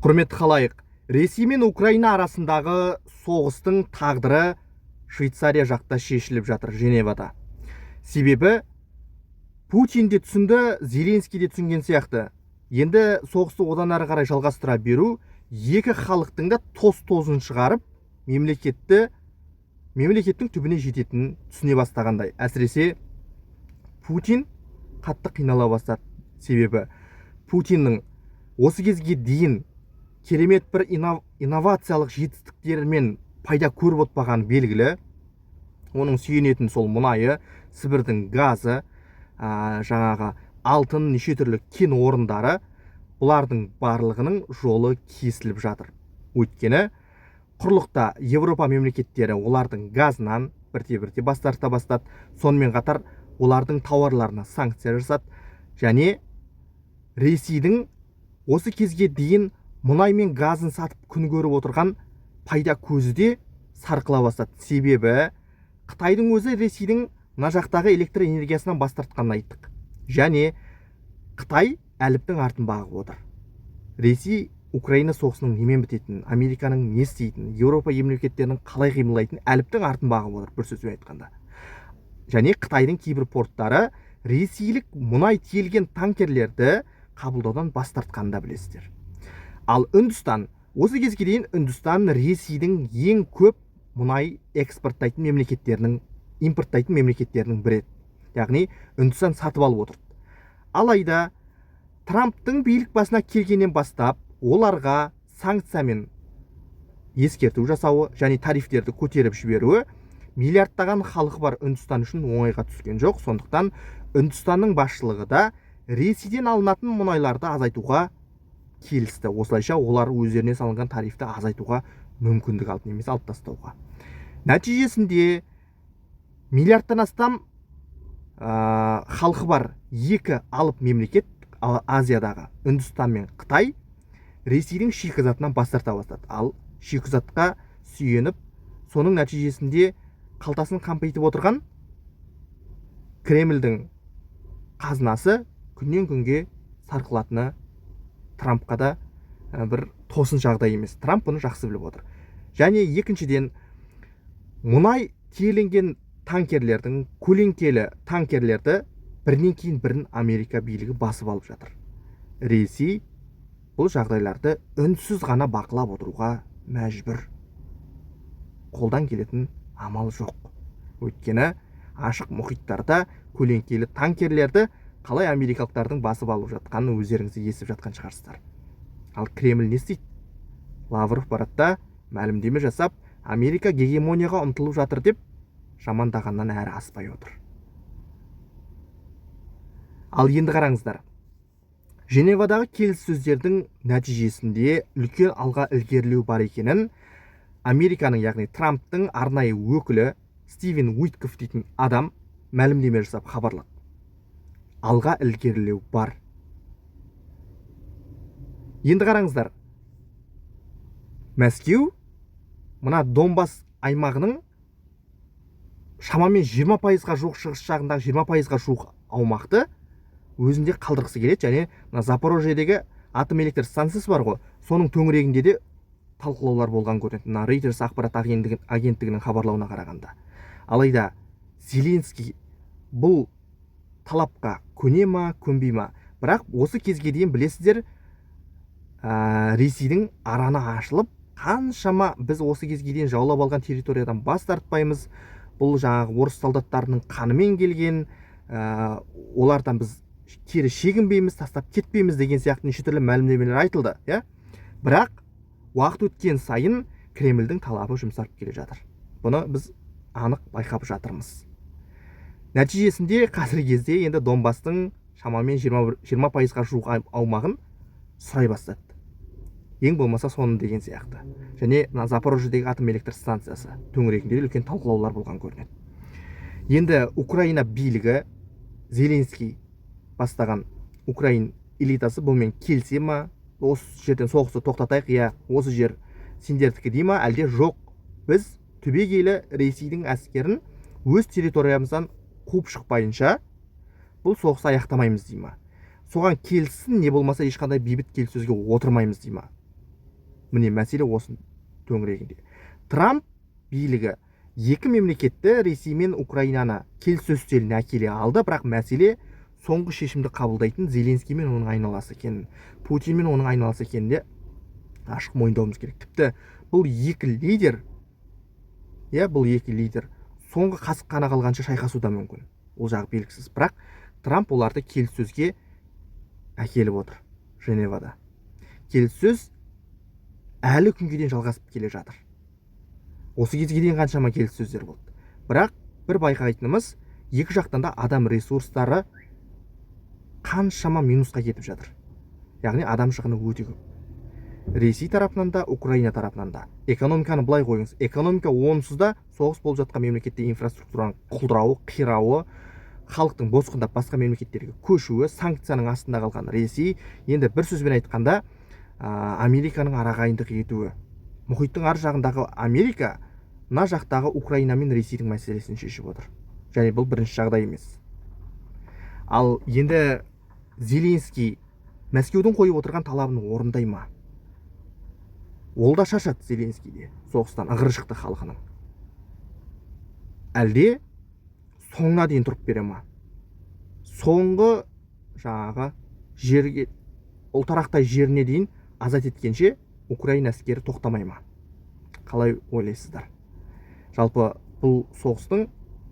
Құрметті халайық, Ресей мен Украина арасындағы соғыстың тағдыры Швейцария жақта шешіліп жатыр, Женевада. Себебі Путин де түсінді, Зеленский де түсінген сияқты. Енді соғысты одан әрі қарай жалғастыра беру екі халықтың да тоз-тозын шығарып, мемлекеттің түбіне жететінін түсіне бастағандай. Әсіресе Путин қатты қинала бастады. Себебі Путиннің осы кезге дейін керемет бір инновациялық жетістіктермен пайда көріп отпаған белгілі. Оның сүйенетін сол мұнайы, Сібірдің газы, жаңағы алтын, неше түрлі кен орындары, бұлардың барлығының жолы кесіліп жатыр. Өйткені құрлықта Европа мемлекеттері олардың газынан бірте-бірте бас тарта бастады. Сонымен қатар олардың тауарларына санкция жасады. Және Ресейдің осы кезге дейін мұнай мен газын сатып күн көріп отырған пайда көзі де сарқыла бастады. Себебі Қытайдың өзі Ресейдің мына жақтағы электр энергиясынан бас тартқанын айттық. Және Қытай әліптің артын бағып отыр. Ресей Украина соғысының немен бітетінін, Американың не істейтінін, Еуропа мемлекеттерінің қалай қимылдайтынын әліптің артын бағып отыр, бір сөзбен айтқанда. Және Қытайдың кейбір порттары ресейлік мұнай тиелген танкерлерді қабылдаудан бас тартқанын да білесіздер. Ал Үндістан, осы кезге дейін Үндістан Ресейдің ең көп мұнай экспорттайтын мемлекеттерінің, импорттайтын мемлекеттерінің бірі. Яғни Үндістан сатып алып отырды. Алайда Трамптың билік басына келгеннен бастап оларға санкциямен ескерту жасауы және тарифтерді көтеріп жіберуі миллиардтаған халқы бар Үндістан үшін оңайға түскен жоқ. Сондықтан Үндістанның басшылығы да Ресейден алынатын мұнайларды азайтуға келісті. Осылайша олар өздеріне салынған тарифті азайтуға мүмкіндік алды, немесе алып тастауға. Нәтижесінде миллиардтан астам халқы бар екі алып мемлекет Азиядағы Үндістан мен Қытай Ресейдің шикізатынан бас тарта бастады. Ал шикізатқа сүйеніп, соның нәтижесінде қалтасын қампайтып отырған Кремльдің қазынасы күннен күнге сарқылатыны Трампқа да бір тосын жағдай емес. Трамп бұны жақсы біліп отыр. Және екіншіден, мұнай тиеленген танкерлердің, көлеңкелі танкерлерді бірінен кейін бірін Америка билігі басып алып жатыр. Ресей бұл жағдайларды үнсіз ғана бақылап отыруға мәжбүр. Қолдан келетін амал жоқ. Өйткені ашық мұхиттарда көлеңкелі танкерлерді қалай америкалықтардың басып алып жатқанын өздеріңіз естіп жатқан шығарсыздар. Ал Кремль не істейді? Лавров баратта мәлімдеме жасап, Америка гегемонияға ұмтылып жатыр деп жамандағаннан әрі аспай отыр. Ал енді қараңыздар. Женевадағы келіссөздердің нәтижесінде үлкен алға ілгерілеу бар екенін Американың, яғни Трамптың арнайы өкілі Стивен Уиткоф дейтін адам мәлімдеме жасап хабарлады. Алға ілгерілеу бар. Енді қараңыздар. Мәскеу мына Донбасс аймағының шамамен 20%-ға жуық, шығыс жағындағы 20%-ға жуық аумақты өзінде қалдырғысы келеді. Және Запорожьедегі атом электр станциясы бар ғой, соның төңірегінде де талқылаулар болған көрінеді. Reuters ақпарат агенттігінің хабарлауына қарағанда. Алайда Зеленский бұл талапқа көне ма, көнбей ма? Бірақ осы кезге дейін білесіздер, Ресейдің араны ашылып, қаншама біз осы кезге дейін жаулап алған территориядан бас тартпаймыз. Бұл жаңағы орыс солдаттарының қанымен келген, олардан біз кері шегінбейміз, тастап кетпейміз деген сияқты неше түрлі мәлімдемелер айтылды. Бірақ уақыт өткен сайын Кремльдің талабы жұмсарып келе жатыр. Бұны біз анық байқап жатырмыз. Нәтижесінде қазіргі кезде енді Донбасстың шамамен 20%-ға жуық аумағын сұрай бастады. Ең болмаса соны деген сияқты. Және Запорожьедегі атом электр станциясы төңірегінде үлкен талқылаулар болған көрінеді. Енді Украина билігі, Зеленский бастаған Украин элитасы бұнымен келсе ма, осы жерден соғысты тоқтатайық, осы жер сендердікі дей ма, әлде жоқ, біз түбегейлі Ресейдің әскерін өз территориямыздан қуып шықпайынша бұл соғысты аяқтамаймыз дей ма? Соған келсін, не болмаса ешқандай бейбіт келіссөзге отырмаймыз дей ма? міне мәселе осы төңірегінде. Трамп билігі екі мемлекетті, Ресей мен Украинаны келіссөз үстеліне әкеле алды, бірақ мәселе соңғы шешімді қабылдайтын Зеленский мен оның айналасы екенін, Путин мен оның айналасы екенін де ашық мойындауымыз керек. Тіпті бұл екі лидер, бұл екі лидер соңғы қасық қаны қалғанша шайқасуы да мүмкін. Ол жағы белгісіз. Бірақ Трамп оларды келіссөзге әкеліп отыр Женевада. Келіссөз әлі күнге дейін жалғасып келе жатыр. Осы кезге дейін қаншама келіссөздер болды. Бірақ бір байқайтынымыз, екі жақтан да адам ресурстары қаншама минусқа кетіп жатыр. Яғни адам шығыны өте көп. Ресей тарапынан да, Украина тарапынан да. Экономиканы былай қойыңыз. Экономика онсыз да соғыс болып жатқан мемлекетте инфраструктураның құлдырауы, қирауы, халықтың босқындап басқа мемлекеттерге көшуі, санкцияның астында қалған Ресей, енді бір сөзбен айтқанда, Американың арағайындық етуі. Мұхиттың ар жағындағы Америка мына жақтағы Украина мен Ресейдің мәселесін шешіп отыр. Және бұл бірінші жағдай емес. Ал енді Зеленский Мәскеудің қойып отырған талабын орындай ма? Ол да шаршады Зеленскийде, соғыстан ығыры шықты халқының. Әлде соңына дейін тұрып бере ма? Соңғы жаңағы жерге, ұлтарақтай жеріне дейін азат еткенше Украина әскері тоқтамай ма? Қалай ойлайсыздар? Жалпы бұл соғыстың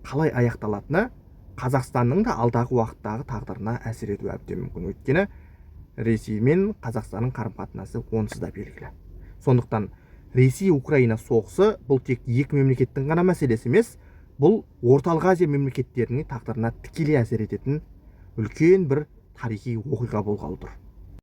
қалай аяқталатыны Қазақстанның да алдағы уақыттағы тағдырына әсер етуі әбден мүмкін. Өйткені Ресей мен Қазақстанның қарым-қатынасы онсыз да белгілі. Сондықтан Ресей-Украина соғысы бұл тек екі мемлекеттің ғана мәселесі емес, бұл Орталық Азия мемлекеттерінің тағдырына тікелей әсер ететін үлкен бір тарихи оқиға болғалы тұр.